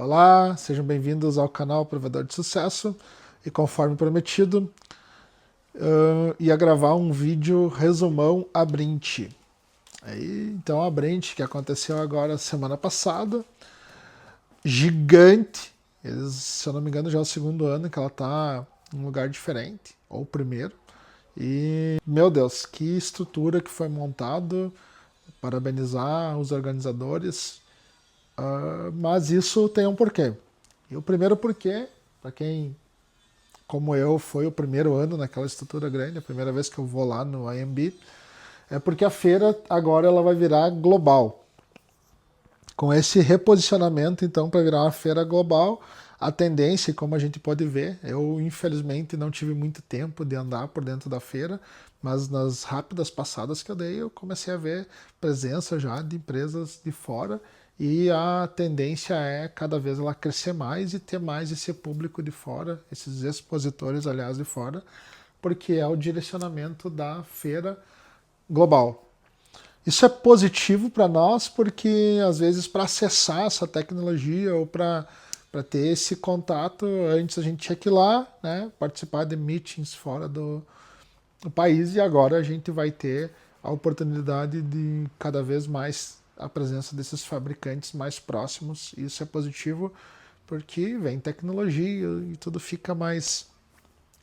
Olá, sejam bem-vindos ao canal Provedor de Sucesso e conforme prometido, ia gravar um vídeo resumão a Brint. Então a Brint, que aconteceu agora semana passada, gigante, se eu não me engano já é o segundo ano que ela está em um lugar diferente, ou o primeiro, e meu Deus, que estrutura que foi montado, parabenizar os organizadores. Mas isso tem um porquê. E o primeiro porquê, para quem, como eu, foi o primeiro ano naquela estrutura grande, a primeira vez que eu vou lá no IMB, é porque a feira agora ela vai virar global. Com esse reposicionamento, então, para virar uma feira global, a tendência, como a gente pode ver, eu infelizmente não tive muito tempo de andar por dentro da feira, mas nas rápidas passadas que eu dei, eu comecei a ver presença já de empresas de fora e a tendência é cada vez ela crescer mais e ter mais esse público de fora, esses expositores, aliás, de fora, porque é o direcionamento da feira global. Isso é positivo para nós porque, às vezes, para acessar essa tecnologia ou para ter esse contato, antes a gente tinha que ir lá, né, participar de meetings fora do país e agora a gente vai ter a oportunidade de cada vez mais a presença desses fabricantes mais próximos. Isso é positivo porque vem tecnologia e tudo fica mais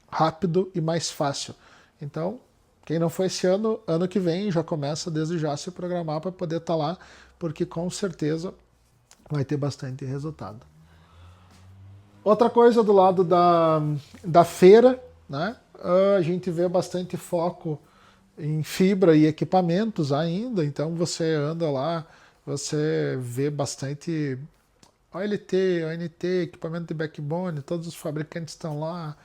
rápido e mais fácil. Então, quem não foi esse ano, ano que vem já começa desde já a se programar para poder estar lá, porque com certeza vai ter bastante resultado. Outra coisa do lado da feira, né? A gente vê bastante foco em fibra e equipamentos ainda, então você anda lá, você vê bastante OLT, ONT, equipamento de backbone, todos os fabricantes estão lá,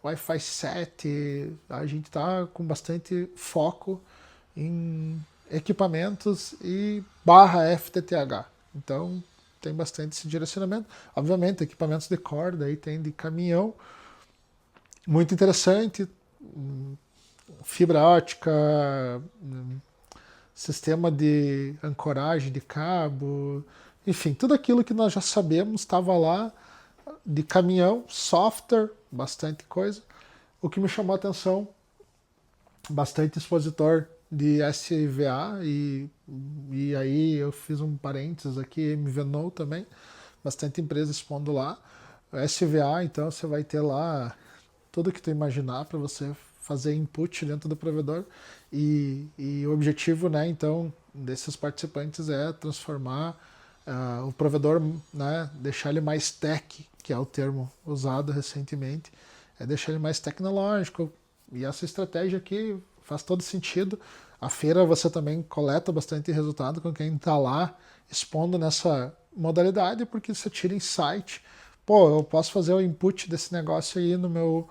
Wi-Fi 7, a gente está com bastante foco em equipamentos e barra FTTH. Então tem bastante esse direcionamento. Obviamente, equipamentos de corda, aí tem de caminhão, muito interessante, fibra ótica, sistema de ancoragem de cabo, enfim, tudo aquilo que nós já sabemos estava lá, de caminhão, software, bastante coisa. O que me chamou a atenção, bastante expositor de SVA e aí eu fiz um parênteses aqui, MVNO também, bastante empresa expondo lá. SVA, então você vai ter lá tudo que tu imaginar para você fazer input dentro do provedor e o objetivo, né, então, desses participantes é transformar o provedor, né, deixar ele mais tech, que é o termo usado recentemente, é deixar ele mais tecnológico, e essa estratégia aqui faz todo sentido. A feira você também coleta bastante resultado com quem está lá expondo nessa modalidade, porque você tira insight. Pô, eu posso fazer o input desse negócio aí no meu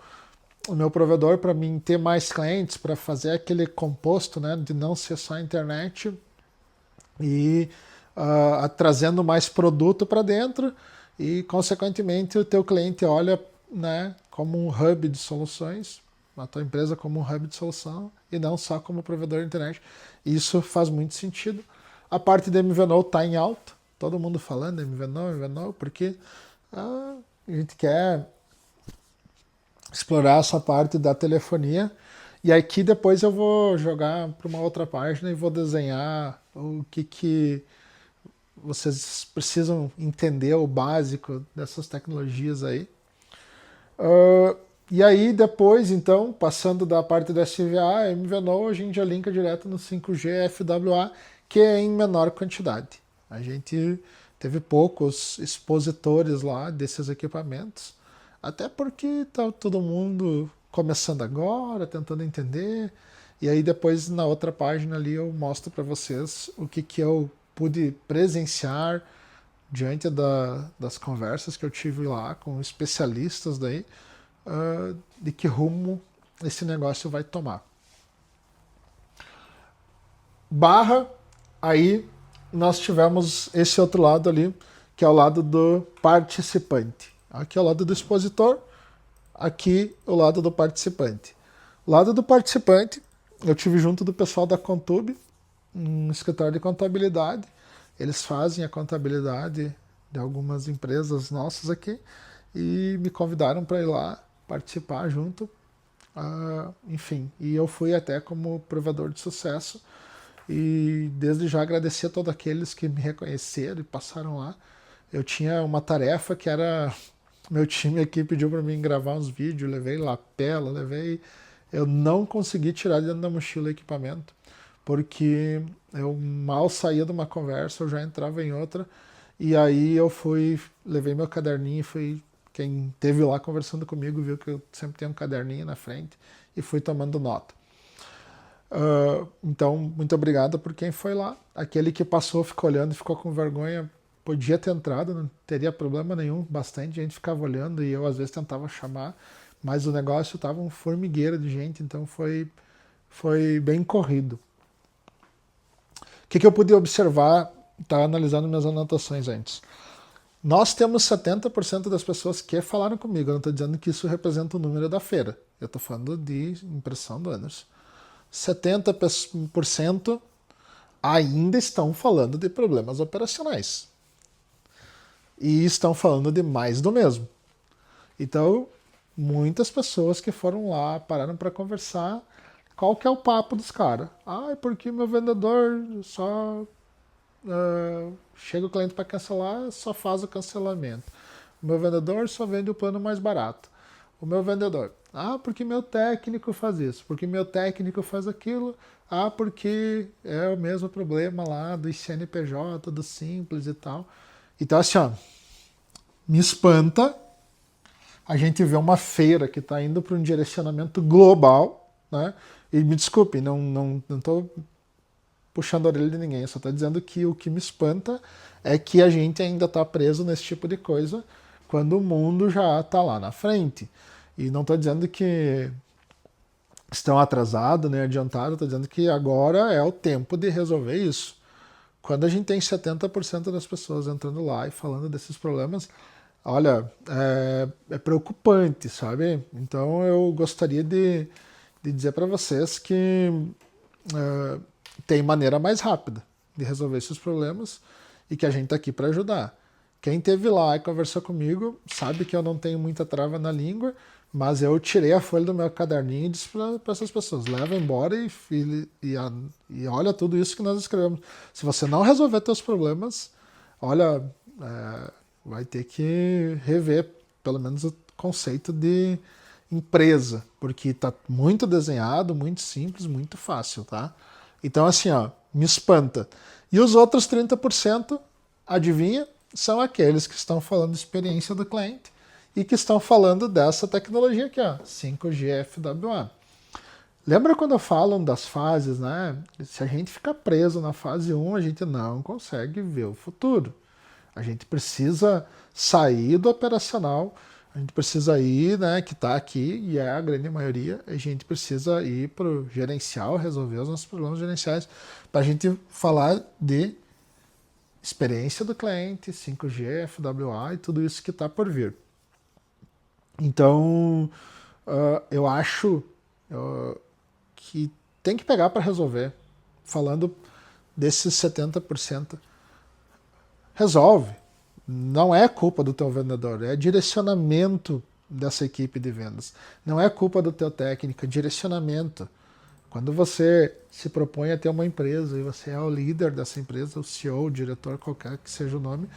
provedor para mim ter mais clientes, para fazer aquele composto, né, de não ser só internet e trazendo mais produto para dentro e, consequentemente, o teu cliente olha, né, como um hub de soluções, a tua empresa como um hub de solução e não só como provedor de internet. Isso faz muito sentido. A parte da MVNO está em alta, todo mundo falando MVNO, porque a gente quer explorar essa parte da telefonia. E aqui depois eu vou jogar para uma outra página e vou desenhar o que vocês precisam entender, o básico dessas tecnologias aí. E aí depois, então, passando da parte do SVA, MVNO, a gente já linka direto no 5G FWA, que é em menor quantidade. A gente teve poucos expositores lá desses equipamentos, até porque está todo mundo começando agora, tentando entender. E aí depois na outra página ali eu mostro para vocês o que eu pude presenciar diante das conversas que eu tive lá com especialistas daí, de que rumo esse negócio vai tomar. Barra, aí nós tivemos esse outro lado ali, que é o lado do participante. Aqui é o lado do expositor, aqui o lado do participante. O lado do participante, eu tive junto do pessoal da Contube, um escritório de contabilidade. Eles fazem a contabilidade de algumas empresas nossas aqui e me convidaram para ir lá participar junto. Enfim, e eu fui até como provedor de sucesso e desde já agradecer a todos aqueles que me reconheceram e passaram lá. Eu tinha uma tarefa que era... Meu time aqui pediu para mim gravar uns vídeos, levei lapela, eu não consegui tirar de dentro da mochila o equipamento, porque eu mal saía de uma conversa, eu já entrava em outra, e aí eu levei meu caderninho e fui... Quem esteve lá conversando comigo viu que eu sempre tenho um caderninho na frente e fui tomando nota. Então, muito obrigado por quem foi lá. Aquele que passou, ficou olhando e ficou com vergonha, podia ter entrado, não teria problema nenhum. Bastante gente ficava olhando e eu às vezes tentava chamar, mas o negócio estava um formigueiro de gente, então foi bem corrido. O que eu pude observar, tá analisando minhas anotações antes. Nós temos 70% das pessoas que falaram comigo. Eu não estou dizendo que isso representa o número da feira. Eu estou falando de impressão do Anderson. 70% ainda estão falando de problemas operacionais. E estão falando de mais do mesmo. Então, muitas pessoas que foram lá, pararam para conversar. Qual que é o papo dos caras? É porque meu vendedor só... chega o cliente para cancelar, só faz o cancelamento. O meu vendedor só vende o plano mais barato. O meu vendedor, porque meu técnico faz isso, porque meu técnico faz aquilo, porque é o mesmo problema lá do CNPJ, do Simples e tal. Então, assim, me espanta a gente ver uma feira que está indo para um direcionamento global, né? E me desculpe, não estou puxando a orelha de ninguém, eu só estou dizendo que o que me espanta é que a gente ainda está preso nesse tipo de coisa quando o mundo já está lá na frente. E não estou dizendo que estão atrasados, nem adiantados, estou dizendo que agora é o tempo de resolver isso. Quando a gente tem 70% das pessoas entrando lá e falando desses problemas, olha, é preocupante, sabe? Então eu gostaria de dizer para vocês que tem maneira mais rápida de resolver esses problemas e que a gente está aqui para ajudar. Quem esteve lá e conversou comigo sabe que eu não tenho muita trava na língua, mas eu tirei a folha do meu caderninho e disse para essas pessoas, leva embora e olha tudo isso que nós escrevemos. Se você não resolver seus problemas, olha, vai ter que rever pelo menos o conceito de empresa, porque está muito desenhado, muito simples, muito fácil, tá? Então, assim, me espanta. E os outros 30%, adivinha, são aqueles que estão falando de experiência do cliente e que estão falando dessa tecnologia aqui, 5G FWA. Lembra quando falam das fases, né? Se a gente ficar preso na fase 1, a gente não consegue ver o futuro. A gente precisa sair do operacional, a gente precisa ir, né, que está aqui, e é a grande maioria, a gente precisa ir para o gerencial, resolver os nossos problemas gerenciais, para a gente falar de experiência do cliente, 5G, FWA e tudo isso que está por vir. Então, eu acho que tem que pegar para resolver. Falando desses 70%, resolve. Não é culpa do teu vendedor, é direcionamento dessa equipe de vendas. Não é culpa do teu técnico, é direcionamento. Quando você se propõe a ter uma empresa e você é o líder dessa empresa, o CEO, o diretor, qualquer que seja o nome,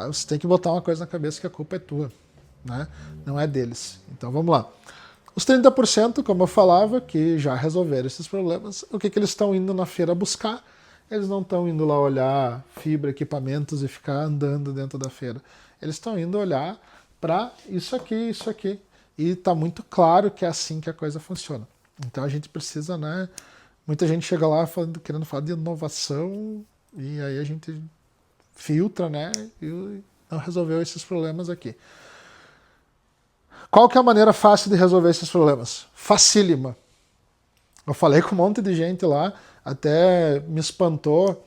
você tem que botar uma coisa na cabeça que a culpa é tua, né? Não é deles. Então vamos lá. Os 30%, como eu falava, que já resolveram esses problemas, o que eles estão indo na feira buscar? Eles não estão indo lá olhar fibra, equipamentos e ficar andando dentro da feira. Eles estão indo olhar para isso aqui, isso aqui. E está muito claro que é assim que a coisa funciona. Então a gente precisa, né? Muita gente chega lá querendo falar de inovação e aí a gente filtra, né? E não resolveu esses problemas aqui. Qual que é a maneira fácil de resolver esses problemas? Facílima. Eu falei com um monte de gente lá, até me espantou,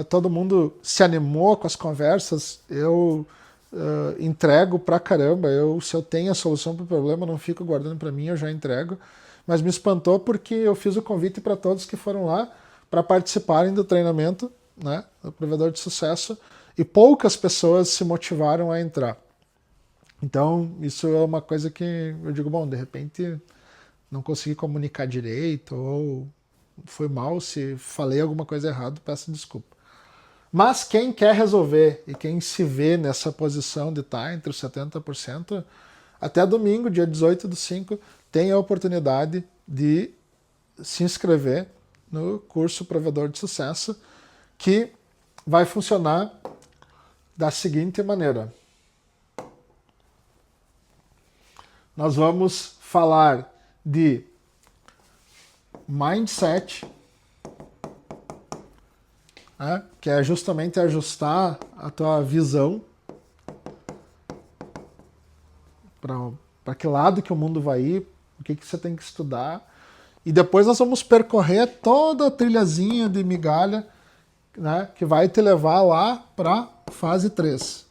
todo mundo se animou com as conversas, eu entrego pra caramba, se eu tenho a solução para o problema, não fico guardando para mim, eu já entrego, mas me espantou porque eu fiz o convite para todos que foram lá para participarem do treinamento, né, do provedor de sucesso, e poucas pessoas se motivaram a entrar. Então, isso é uma coisa que eu digo, bom, de repente não consegui comunicar direito, ou foi mal, se falei alguma coisa errada, peço desculpa. Mas quem quer resolver e quem se vê nessa posição de estar entre os 70%, até domingo, dia 18/5, tem a oportunidade de se inscrever no curso Provedor de Sucesso, que vai funcionar da seguinte maneira. Nós vamos falar de mindset, né, que é justamente ajustar a tua visão para que lado que o mundo vai ir, o que você tem que estudar. E depois nós vamos percorrer toda a trilhazinha de migalha, né, que vai te levar lá para fase 3.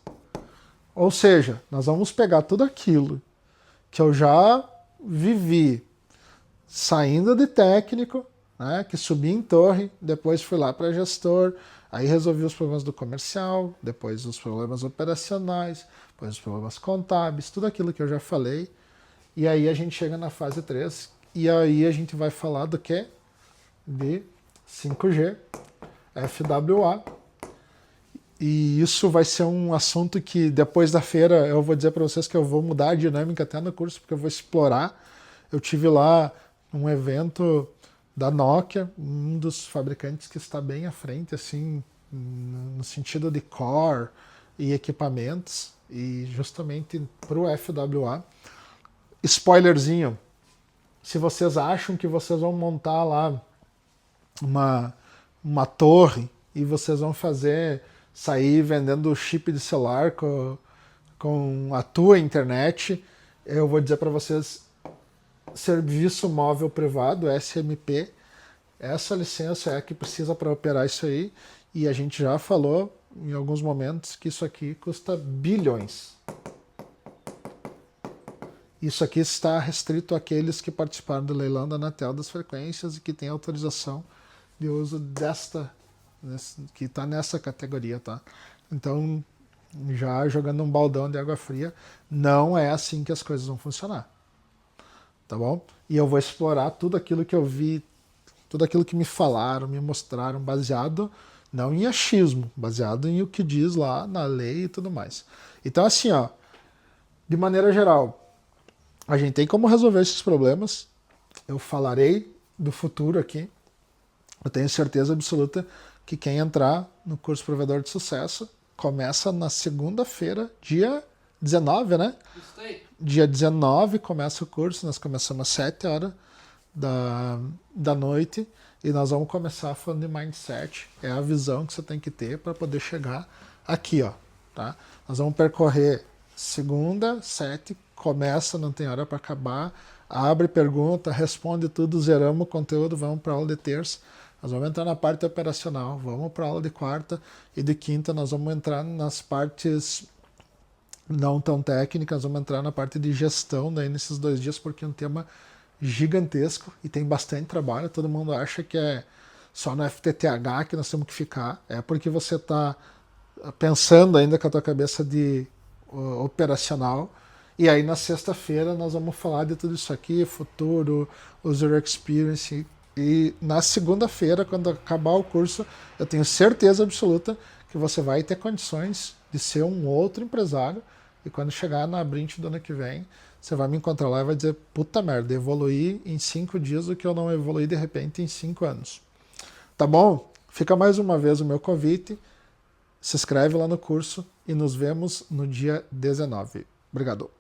Ou seja, nós vamos pegar tudo aquilo que eu já vivi saindo de técnico, né, que subi em torre, depois fui lá para gestor, aí resolvi os problemas do comercial, depois os problemas operacionais, depois os problemas contábeis, tudo aquilo que eu já falei. E aí a gente chega na fase 3, e aí a gente vai falar do quê? De 5G, FWA. E isso vai ser um assunto que depois da feira eu vou dizer para vocês que eu vou mudar a dinâmica até no curso, porque eu vou explorar. Eu tive lá um evento da Nokia, um dos fabricantes que está bem à frente, assim, no sentido de core e equipamentos, e justamente para o FWA. Spoilerzinho, se vocês acham que vocês vão montar lá uma torre e vocês vão sair vendendo chip de celular com a tua internet, eu vou dizer para vocês, Serviço Móvel Privado, SMP, essa licença é a que precisa para operar isso aí, e a gente já falou em alguns momentos que isso aqui custa bilhões. Isso aqui está restrito àqueles que participaram do leilão da Anatel das frequências e que têm autorização de uso que está nessa categoria, tá? Então, já jogando um baldão de água fria, não é assim que as coisas vão funcionar, tá bom? E eu vou explorar tudo aquilo que eu vi, tudo aquilo que me falaram, me mostraram, baseado não em achismo, baseado em o que diz lá na lei e tudo mais. Então, assim, ó, de maneira geral, a gente tem como resolver esses problemas. Eu falarei do futuro aqui. Eu tenho certeza absoluta que quem entrar no curso Provedor de Sucesso começa na segunda-feira, dia 19, né? Isso aí. Dia 19 começa o curso, nós começamos às 7 horas da noite e nós vamos começar falando de mindset. É a visão que você tem que ter para poder chegar aqui, ó, tá? Nós vamos percorrer segunda, 7, começa, não tem hora para acabar, abre pergunta, responde tudo, zeramos o conteúdo, vamos para a aula de terça. Nós vamos entrar na parte operacional, vamos para a aula de quarta e de quinta nós vamos entrar nas partes não tão técnicas, vamos entrar na parte de gestão daí nesses 2 dias, porque é um tema gigantesco e tem bastante trabalho. Todo mundo acha que é só no FTTH que nós temos que ficar, é porque você está pensando ainda com a tua cabeça de operacional. E aí na sexta-feira nós vamos falar de tudo isso aqui, futuro, user experience. E na segunda-feira, quando acabar o curso, eu tenho certeza absoluta que você vai ter condições de ser um outro empresário. E quando chegar na Brint do ano que vem, você vai me encontrar lá e vai dizer, puta merda, evoluí em 5 dias o que eu não evoluí de repente em 5 anos. Tá bom? Fica mais uma vez o meu convite. Se inscreve lá no curso e nos vemos no dia 19. Obrigado.